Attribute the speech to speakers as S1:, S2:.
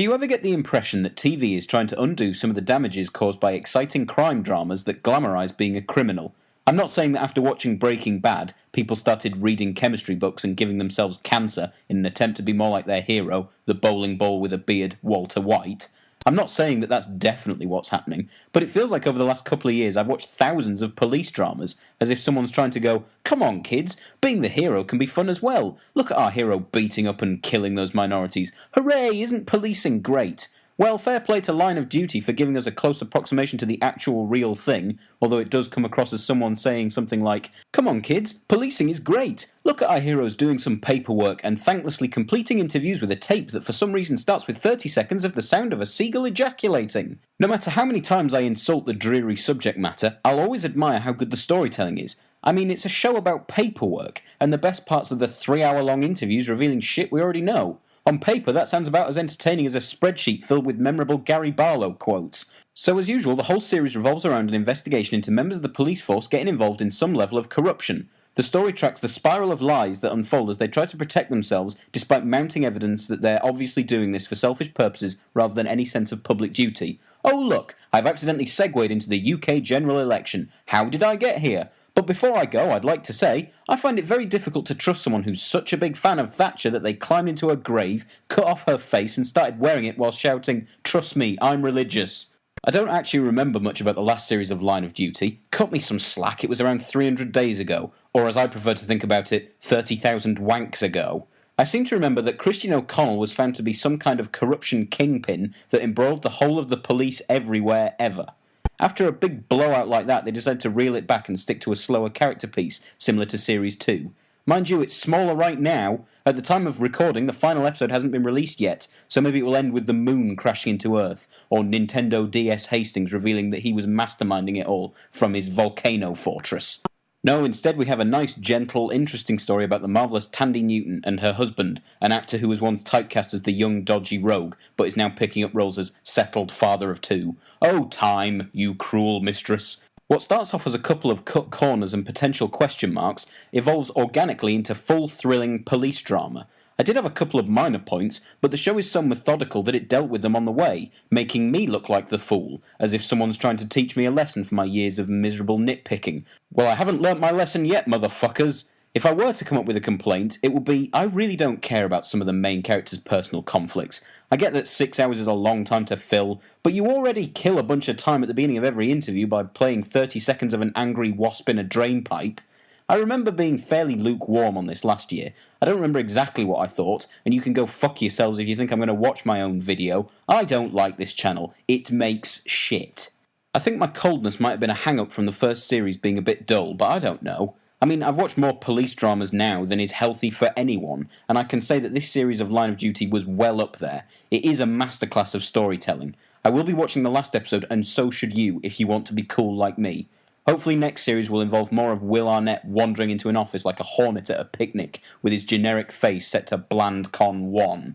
S1: Do you ever get the impression that TV is trying to undo some of the damages caused by exciting crime dramas that glamorise being a criminal? I'm not saying that after watching Breaking Bad, people started reading chemistry books and giving themselves cancer in an attempt to be more like their hero, the bowling ball with a beard, Walter White. I'm not saying that that's definitely what's happening, but it feels like over the last couple of years I've watched thousands of police dramas, as if someone's trying to go, come on kids, being the hero can be fun as well. Look at our hero beating up and killing those minorities. Hooray, isn't policing great? Well, fair play to Line of Duty for giving us a close approximation to the actual real thing, although it does come across as someone saying something like, come on kids, policing is great. Look at our heroes doing some paperwork and thanklessly completing interviews with a tape that for some reason starts with 30 seconds of the sound of a seagull ejaculating. No matter how many times I insult the dreary subject matter, I'll always admire how good the storytelling is. I mean, it's a show about paperwork, and the best parts of the 3-hour-long interviews revealing shit we already know. On paper, that sounds about as entertaining as a spreadsheet filled with memorable Gary Barlow quotes. So as usual, the whole series revolves around an investigation into members of the police force getting involved in some level of corruption. The story tracks the spiral of lies that unfold as they try to protect themselves despite mounting evidence that they're obviously doing this for selfish purposes rather than any sense of public duty. Oh look, I've accidentally segued into the UK general election. How did I get here? But before I go, I'd like to say, I find it very difficult to trust someone who's such a big fan of Thatcher that they climbed into her grave, cut off her face and started wearing it while shouting, trust me, I'm religious. I don't actually remember much about the last series of Line of Duty. Cut me some slack, it was around 300 days ago, or as I prefer to think about it, 30,000 wanks ago. I seem to remember that Christian O'Connell was found to be some kind of corruption kingpin that embroiled the whole of the police everywhere ever. After a big blowout like that, they decided to reel it back and stick to a slower character piece, similar to Series 2. Mind you, it's smaller right now. At the time of recording, the final episode hasn't been released yet, so maybe it will end with the moon crashing into Earth, or Nintendo DS Hastings revealing that he was masterminding it all from his volcano fortress. No, instead we have a nice, gentle, interesting story about the marvellous Tandy Newton and her husband, an actor who was once typecast as the young, dodgy rogue, but is now picking up roles as settled father of two. Oh, time, you cruel mistress. What starts off as a couple of cut corners and potential question marks evolves organically into full, thrilling police drama. I did have a couple of minor points, but the show is so methodical that it dealt with them on the way, making me look like the fool, as if someone's trying to teach me a lesson for my years of miserable nitpicking. Well, I haven't learnt my lesson yet, motherfuckers. If I were to come up with a complaint, it would be, I really don't care about some of the main characters' personal conflicts. I get that 6 hours is a long time to fill, but you already kill a bunch of time at the beginning of every interview by playing 30 seconds of an angry wasp in a drain pipe. I remember being fairly lukewarm on this last year. I don't remember exactly what I thought, and you can go fuck yourselves if you think I'm going to watch my own video. I don't like this channel. It makes shit. I think my coldness might have been a hang-up from the first series being a bit dull, but I don't know. I mean, I've watched more police dramas now than is healthy for anyone, and I can say that this series of Line of Duty was well up there. It is a masterclass of storytelling. I will be watching the last episode, and so should you if you want to be cool like me. Hopefully next series will involve more of Will Arnett wandering into an office like a hornet at a picnic with his generic face set to bland con 1.